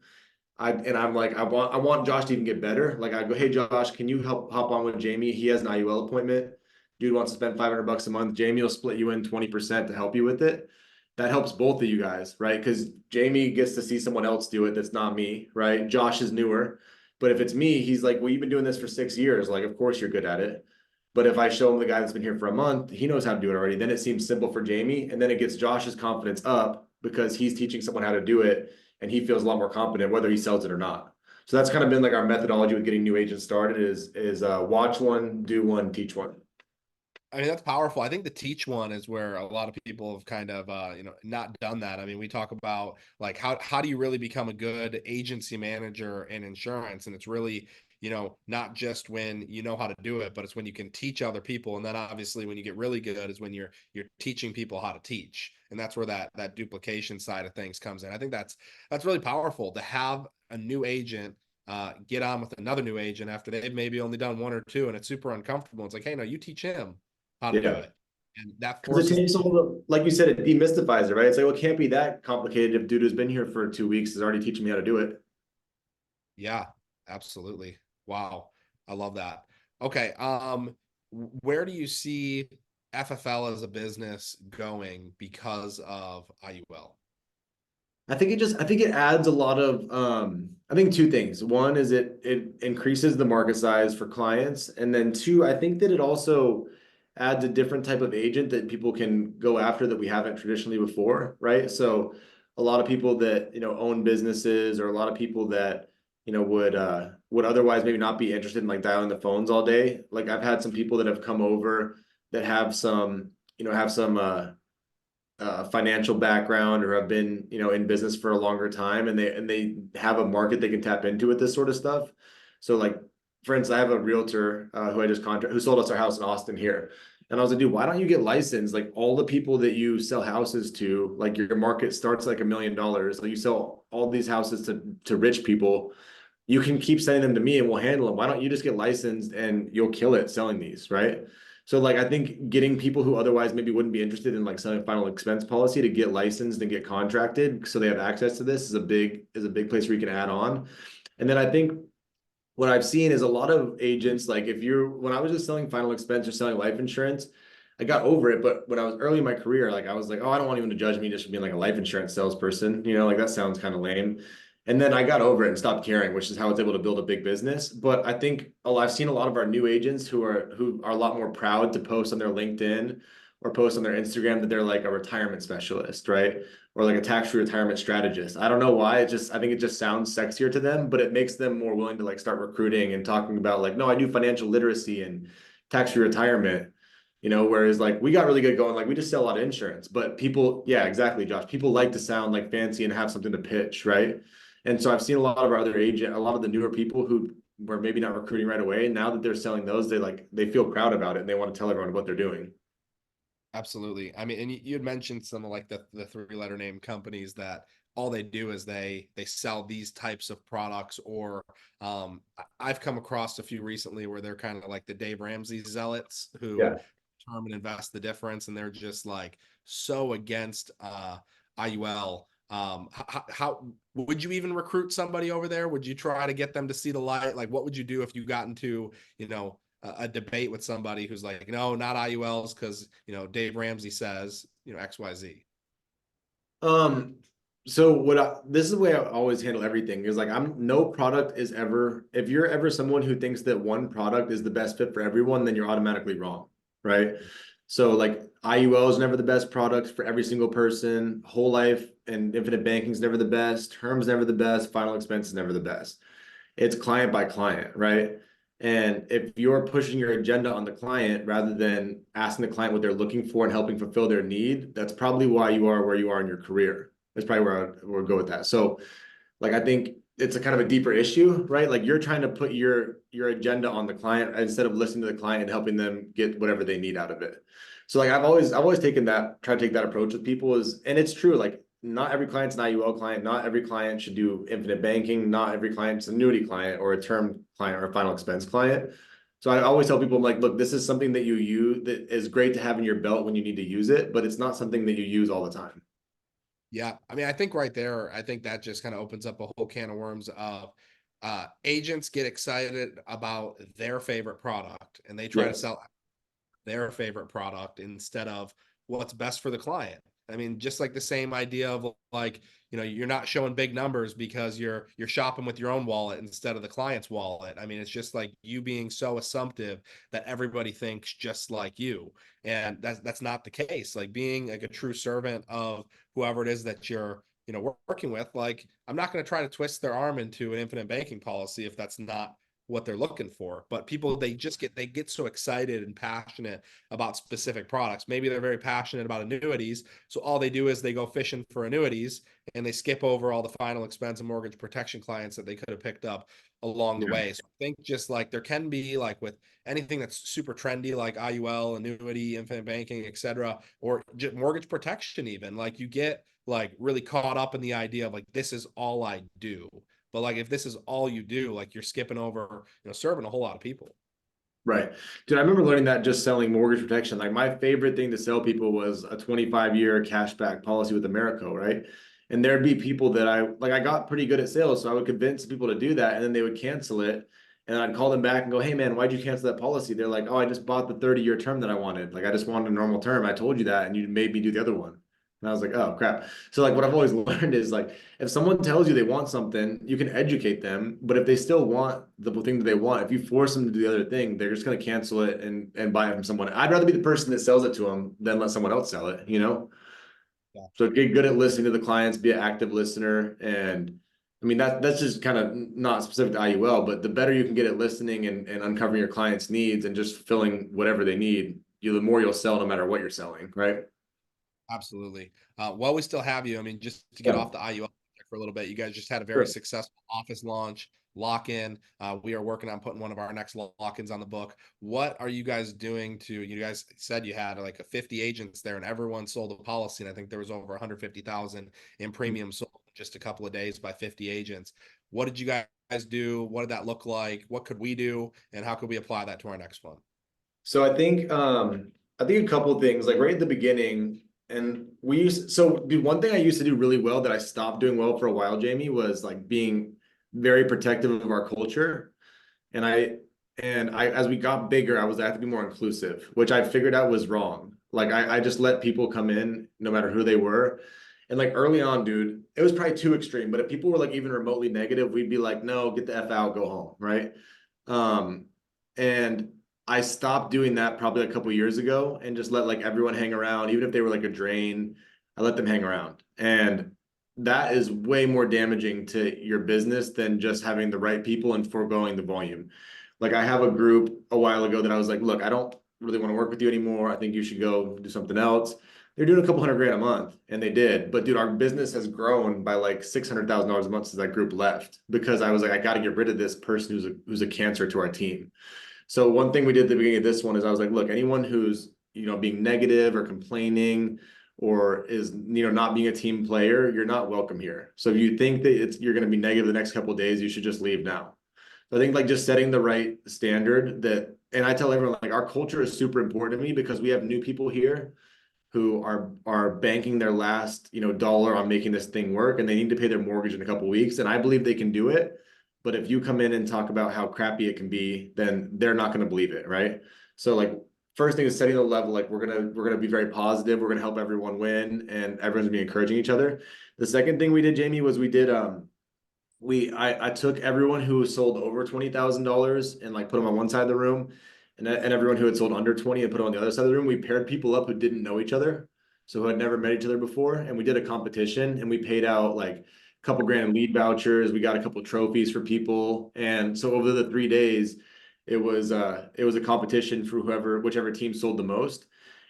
I'm like, I want Josh to even get better. Like I go, hey Josh, can you hop on with Jamie? He has an IUL appointment. Dude wants to spend 500 bucks a month. Jamie will split you in 20% to help you with it. That helps both of you guys, right? Because Jamie gets to see someone else do it that's not me, right? Josh is newer. But if it's me, he's like, well, you've been doing this for 6 years. Like, of course you're good at it. But if I show him the guy that's been here for a month, he knows how to do it already. Then it seems simple for Jamie. And then it gets Josh's confidence up because he's teaching someone how to do it, and he feels a lot more confident whether he sells it or not. So that's kind of been like our methodology with getting new agents started is watch one, do one, teach one.
I mean, that's powerful. I think the teach one is where a lot of people have kind of, not done that. I mean, we talk about like, how do you really become a good agency manager in insurance? And it's really, not just when you know how to do it, but it's when you can teach other people. And then obviously when you get really good is when you're teaching people how to teach. And that's where that duplication side of things comes in. I think that's really powerful to have a new agent get on with another new agent after they've maybe only done one or two, and it's super uncomfortable. It's like, hey, no, you teach him how to do
Yeah.
it. And that
Because it
forces,
takes all the, like you said, it demystifies it, right? It's like, well, it can't be that complicated if dude who's been here for 2 weeks is already teaching me how to do it.
yeah, absolutely. Wow. I love that. Okay. Where do you see FFL as a business going because of IUL?
I think it adds a lot of I think two things. One is it increases the market size for clients. And then two, I think that it also adds a different type of agent that people can go after that we haven't traditionally before, right? So a lot of people that, own businesses, or a lot of people that, would otherwise maybe not be interested in like dialing the phones all day. Like I've had some people that have come over that have some, financial background, or have been, in business for a longer time, and they have a market they can tap into with this sort of stuff. So like, for instance, I have a realtor who I just who sold us our house in Austin here. And I was like, dude, why don't you get licensed? Like all the people that you sell houses to, like your market starts like $1 million. Like you sell all these houses to rich people. You can keep sending them to me and we'll handle them. Why don't you just get licensed and you'll kill it selling these, right? So like I think getting people who otherwise maybe wouldn't be interested in like selling final expense policy to get licensed and get contracted so they have access to this is a big place where you can add on. And then I think what I've seen is a lot of agents, like when I was just selling final expense or selling life insurance, I got over it. But when I was early in my career, like I was like, oh, I don't want anyone to judge me just for being like a life insurance salesperson. Like that sounds kind of lame. And then I got over it and stopped caring, which is how I was able to build a big business. But I think I've seen a lot of our new agents who are a lot more proud to post on their LinkedIn or post on their Instagram that they're like a retirement specialist, right? Or like a tax-free retirement strategist. I don't know why. I think it just sounds sexier to them, but it makes them more willing to like start recruiting and talking about like, no, I do financial literacy and tax-free retirement. Whereas like we got really good going, like we just sell a lot of insurance, but people, yeah, exactly, Josh. People like to sound like fancy and have something to pitch, right? And so I've seen a lot of our a lot of the newer people who were maybe not recruiting right away. And now that they're selling those, they feel proud about it and they want to tell everyone what they're doing.
Absolutely. I mean, and you had mentioned some of like the three-letter name companies that all they do is they sell these types of products, or I've come across a few recently where they're kind of like the Dave Ramsey zealots who
Yeah.
term and invest the difference, and they're just like so against IUL. How would you even recruit somebody over there? Would you try to get them to see the light? Like, what would you do if you got into, a debate with somebody who's like, no, not IULs because Dave Ramsey says XYZ.
So this is the way I always handle everything is like no product is ever, if you're ever someone who thinks that one product is the best fit for everyone, then you're automatically wrong, right? So like IUL is never the best product for every single person. Whole life and infinite banking is never the best. Term's never the best. Final expense is never the best. It's client by client, right? And if you're pushing your agenda on the client rather than asking the client what they're looking for and helping fulfill their need, that's probably why you are where you are in your career. That's probably where I would go with that. So, like, I think it's a kind of a deeper issue, right? Like you're trying to put your agenda on the client instead of listening to the client and helping them get whatever they need out of it. So, like, I've always taken that, try to take that approach with people and it's true. Like, not every client's an IUL client. Not every client should do infinite banking. Not every client's an annuity client or a term client or a final expense client. So I always tell people, I'm like, look, this is something that you use that is great to have in your belt when you need to use it, but it's not something that you use all the time.
Yeah, I mean, I think right there, I think that just kind of opens up a whole can of worms of agents get excited about their favorite product and they try to
Yes.
sell their favorite product instead of what's best for the client. I mean, just like the same idea of like, you're not showing big numbers because you're shopping with your own wallet instead of the client's wallet. I mean, it's just like you being so assumptive that everybody thinks just like you. And that's not the case. Like being like a true servant of whoever it is that you're, working with, like I'm not going to try to twist their arm into an infinite banking policy if that's not what they're looking for. But people, they get so excited and passionate about specific products. Maybe they're very passionate about annuities, so all they do is they go fishing for annuities and they skip over all the final expense and mortgage protection clients that they could have picked up along the
Yeah.
way. So I think just like there can be like with anything that's super trendy like IUL, annuity, infinite banking, etc., or just mortgage protection, even like you get like really caught up in the idea of like this is all I do. But like if this is all you do, like you're skipping over, serving a whole lot of people.
Right. Dude, I remember learning that just selling mortgage protection. Like my favorite thing to sell people was a 25-year cashback policy with Americo, right? And there'd be people that I got pretty good at sales, so I would convince people to do that and then they would cancel it. And I'd call them back and go, "Hey man, why'd you cancel that policy?" They're like, "Oh, I just bought the 30-year term that I wanted. Like I just wanted a normal term. I told you that and you made me do the other one." And I was like, "Oh crap." So like what I've always learned is like if someone tells you they want something, you can educate them. But if they still want the thing that they want, if you force them to do the other thing, they're just going to cancel it and buy it from someone. I'd rather be the person that sells it to them than let someone else sell it, you know?
Yeah.
So get good at listening to the clients, be an active listener. And I mean, that's just kind of not specific to IUL, but the better you can get at listening and uncovering your clients' needs and just filling whatever they need, the more you'll sell no matter what you're selling, right?
Absolutely. While we still have you, I mean, just to get
Yeah,
off the IUL for a little bit, you guys just had a very
sure.
successful office launch, lock-in. We are working on putting one of our next lock-ins on the book. What are you guys doing you guys said you had like a 50 agents there and everyone sold a policy. And I think there was over 150,000 in premium sold in just a couple of days by 50 agents. What did you guys do? What did that look like? What could we do? And how could we apply that to our next one?
So I think a couple of things like right at the beginning, and dude, one thing I used to do really well that I stopped doing well for a while, Jamie, was like being very protective of our culture. And I as we got bigger, I had to be more inclusive, which I figured out was wrong. Like I just let people come in no matter who they were. And like early on, dude, it was probably too extreme, but if people were like even remotely negative, we'd be like, no, get the F out, go home, right? Um, and I stopped doing that probably a couple years ago and just let like everyone hang around, even if they were like a drain, I let them hang around. And that is way more damaging to your business than just having the right people and foregoing the volume. Like I have a group a while ago that I was like, look, I don't really want to work with you anymore. I think you should go do something else. They're doing a couple $100,000 a month, and they did. But dude, our business has grown by like $600,000 a month since that group left because I was like, I got to get rid of this person who's a cancer to our team. So one thing we did at the beginning of this one is I was like, look, anyone who's being negative or complaining or is not being a team player, you're not welcome here. So if you think that you're going to be negative the next couple of days, you should just leave now. So I think like just setting the right standard that, and I tell everyone like our culture is super important to me because we have new people here who are banking their last dollar on making this thing work, and they need to pay their mortgage in a couple of weeks, and I believe they can do it. But if you come in and talk about how crappy it can be, then they're not going to believe it, right? So like first thing is setting the level, like we're gonna be very positive, we're gonna help everyone win, and everyone's gonna be encouraging each other. The second thing we did, Jamie, was we did I took everyone who sold over $20,000 and like put them on one side of the room, and everyone who had sold under 20 and put them on the other side of the room. We paired people up who didn't know each other, so who had never met each other before, and we did a competition, and we paid out like a couple grand lead vouchers. We got a couple trophies for people, and so over the 3 days, it was a competition for whichever team sold the most,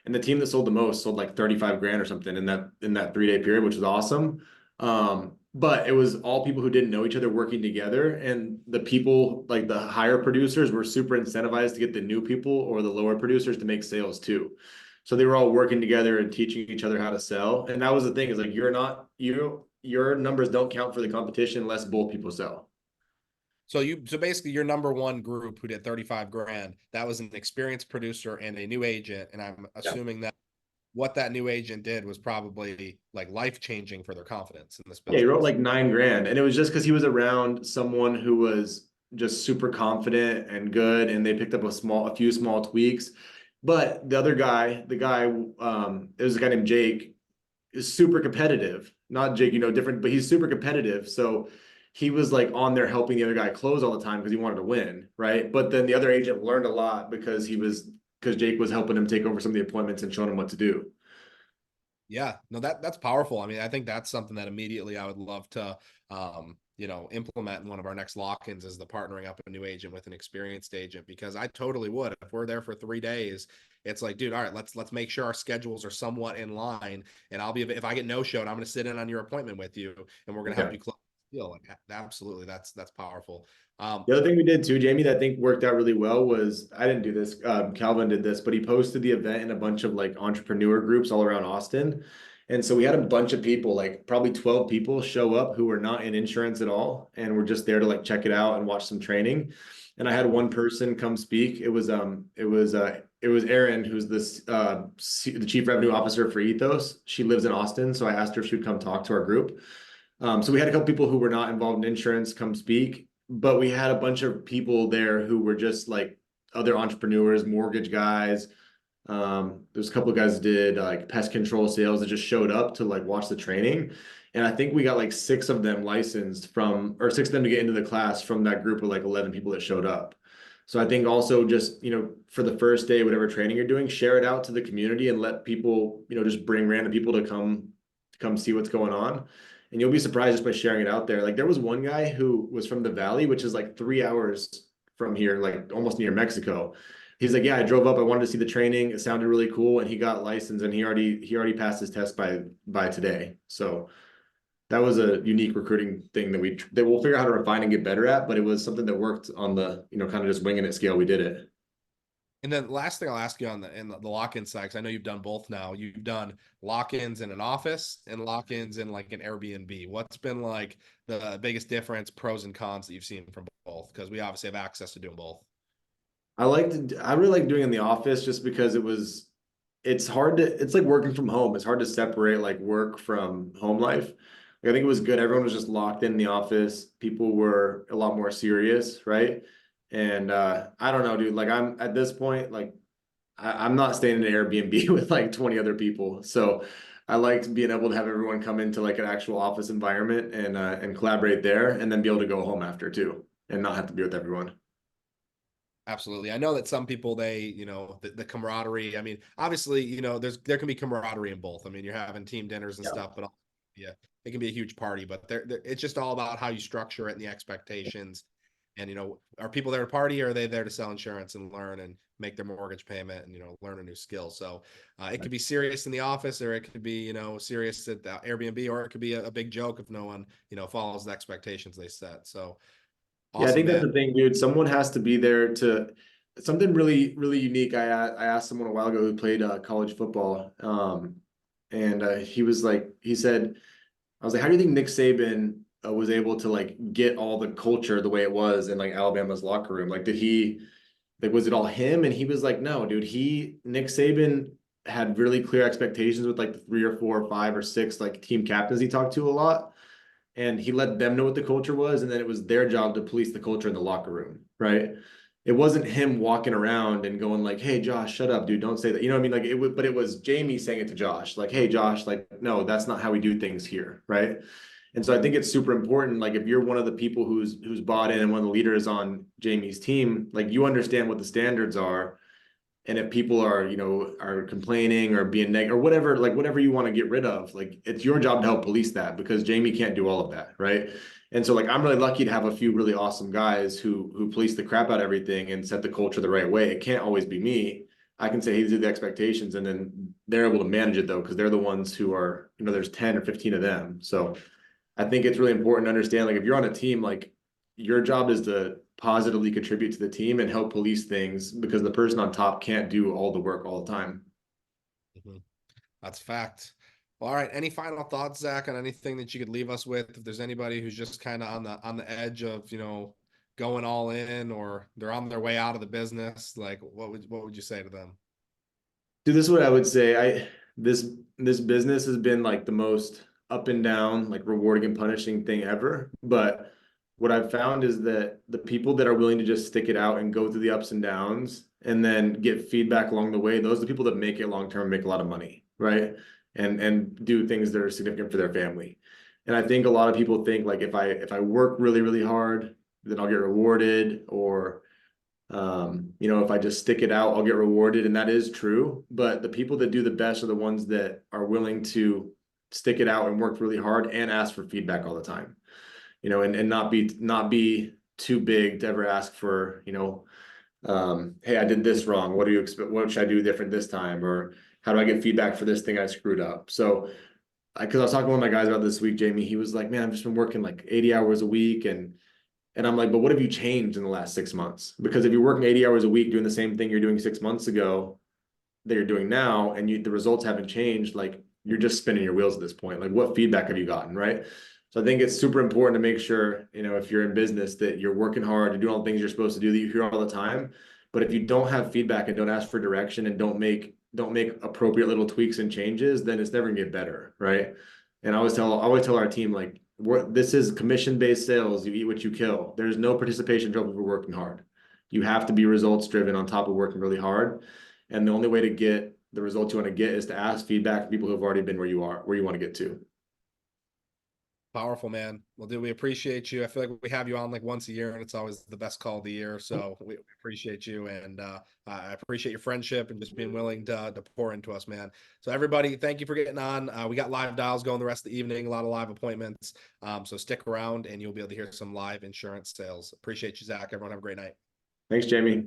and the team that sold the most sold like 35 grand or something in that 3 day period, which was awesome. But it was all people who didn't know each other working together, and the people like the higher producers were super incentivized to get the new people or the lower producers to make sales too. So they were all working together and teaching each other how to sell. And that was the thing, is like your numbers don't count for the competition unless both people sell.
So basically your number one group who did 35 grand, that was an experienced producer and a new agent. And I'm assuming that what that new agent did was probably like life-changing for their confidence in this
Yeah,
business.
he wrote like 9 grand, and it was just because he was around someone who was just super confident and good, and they picked up a few small tweaks. But the other guy, it was a guy named Jake, is super competitive. Not Jake, different, but he's super competitive. So he was like on there helping the other guy close all the time because he wanted to win, right? But then the other agent learned a lot because Jake was helping him take over some of the appointments and showing him what to do.
Yeah, no, that's powerful. I mean, I think that's something that immediately I would love to, implement in one of our next lock-ins, is the partnering up a new agent with an experienced agent, because I totally would. If we're there for 3 days, it's like, dude, all right, let's make sure our schedules are somewhat in line. And if I get no showed, I'm going to sit in on your appointment with you, and we're going to help you close the deal. Like, absolutely. That's powerful.
The other thing we did too, Jamie, that I think worked out really well was, I didn't do this, Calvin did this, but he posted the event in a bunch of like entrepreneur groups all around Austin. And so we had a bunch of people, like probably 12 people show up who were not in insurance at all and were just there to like check it out and watch some training. And I had one person come speak. It was Erin, who's the chief revenue officer for Ethos. She lives in Austin, so I asked her if she would come talk to our group. So we had a couple people who were not involved in insurance come speak, but we had a bunch of people there who were just like other entrepreneurs, mortgage guys. There's a couple of guys that did like pest control sales that just showed up to like watch the training. And I think we got like 6 of them or 6 of them to get into the class from that group of like 11 people that showed up. So I think also just, for the first day, whatever training you're doing, share it out to the community and let people, just bring random people to come see what's going on. And you'll be surprised just by sharing it out there. Like there was one guy who was from the Valley, which is like 3 hours from here, like almost near Mexico. He's like, yeah, I drove up. I wanted to see the training. It sounded really cool, and he got licensed, and he already passed his test by today. So that was a unique recruiting thing that we'll figure out how to refine and get better at. But it was something that worked on the kind of just winging it scale. We did it.
And then last thing I'll ask you in the lock-in side, because I know you've done both now. You've done lock-ins in an office and lock-ins in like an Airbnb. What's been like the biggest difference, pros and cons that you've seen from both? Because we obviously have access to doing both.
I really like doing it in the office just because it's like working from home. It's hard to separate like work from home life. Like, I think it was good. Everyone was just locked in the office. People were a lot more serious, right? And I don't know, dude. Like I'm at this point, like I'm not staying in an Airbnb with like 20 other people. So I liked being able to have everyone come into like an actual office environment and collaborate there, and then be able to go home after too, and not have to be with everyone.
Absolutely. I know that some people, they, the camaraderie. I mean, obviously, there can be camaraderie in both. I mean, you're having team dinners and
Yeah.
stuff, but yeah, it can be a huge party, but it's just all about how you structure it and the expectations. And, are people there to party, or are they there to sell insurance and learn and make their mortgage payment and, learn a new skill? So it could be serious in the office, or it could be, serious at the Airbnb, or it could be a big joke if no one, follows the expectations they set. So
Yeah, I
awesome,
think that's
man.
the thing, dude. Someone has to be there to something really, really unique. I asked someone a while ago who played college football, and he was like, he said, I was like, how do you think Nick Saban was able to like get all the culture the way it was in like Alabama's locker room? Like, did he like was it all him? And he was like, no, dude. Nick Saban had really clear expectations with like the 3 or 4 or 5 or 6 like team captains he talked to a lot, and he let them know what the culture was, and then it was their job to police the culture in the locker room, right? It wasn't him walking around and going like, hey Josh, shut up, dude, don't say that, you know what I mean? Like, but it was Jamie saying it to Josh, like, hey Josh, like, no, that's not how we do things here, right? And so I think it's super important, like if you're one of the people who's bought in and one of the leaders on Jamie's team, like you understand what the standards are. And if people are, are complaining or being negative or whatever, like whatever you want to get rid of, like it's your job to help police that, because Jamie can't do all of that, right? And so like I'm really lucky to have a few really awesome guys who police the crap out of everything and set the culture the right way. It can't always be me. I can say, hey, these are the expectations, and then they're able to manage it though, because they're the ones who are, there's 10 or 15 of them. So I think it's really important to understand, like if you're on a team, like your job is to positively contribute to the team and help police things, because the person on top can't do all the work all the time.
Mhm. That's fact. Well, all right. Any final thoughts, Zach, on anything that you could leave us with? If there's anybody who's just kind of on the edge of, going all in, or they're on their way out of the business, like what would you say to them?
Dude, this is what I would say. This business has been like the most up and down, like rewarding and punishing thing ever. But what I've found is that the people that are willing to just stick it out and go through the ups and downs and then get feedback along the way, those are the people that make it long term, make a lot of money, right? And do things that are significant for their family. And I think a lot of people think like if I work really, really hard, then I'll get rewarded, or if I just stick it out, I'll get rewarded. And that is true. But the people that do the best are the ones that are willing to stick it out and work really hard and ask for feedback all the time, and not be too big to ever ask for, hey, I did this wrong. What do you expect? What should I do different this time? Or how do I get feedback for this thing I screwed up? So, because I was talking to one of my guys about this week, Jamie, he was like, man, I've just been working like 80 hours a week, and I'm like, but what have you changed in the last 6 months? Because if you're working 80 hours a week doing the same thing you're doing 6 months ago that you're doing now, and the results haven't changed, like you're just spinning your wheels at this point. Like, what feedback have you gotten, right? So I think it's super important to make sure, if you're in business, that you're working hard, you're doing all the things you're supposed to do that you hear all the time. But if you don't have feedback and don't ask for direction and don't make appropriate little tweaks and changes, then it's never gonna get better, right? And I always tell our team, like, this is commission-based sales. You eat what you kill. There's no participation trophy for working hard. You have to be results driven on top of working really hard. And the only way to get the results you want to get is to ask feedback from people who have already been where you want to get to.
Powerful, man. Well, dude, we appreciate you. I feel like we have you on like once a year, and it's always the best call of the year. So we appreciate you, and I appreciate your friendship and just being willing to pour into us, man. So everybody, thank you for getting on. We got live dials going the rest of the evening, a lot of live appointments. So stick around, and you'll be able to hear some live insurance sales. Appreciate you, Zach. Everyone have a great night.
Thanks, Jamie.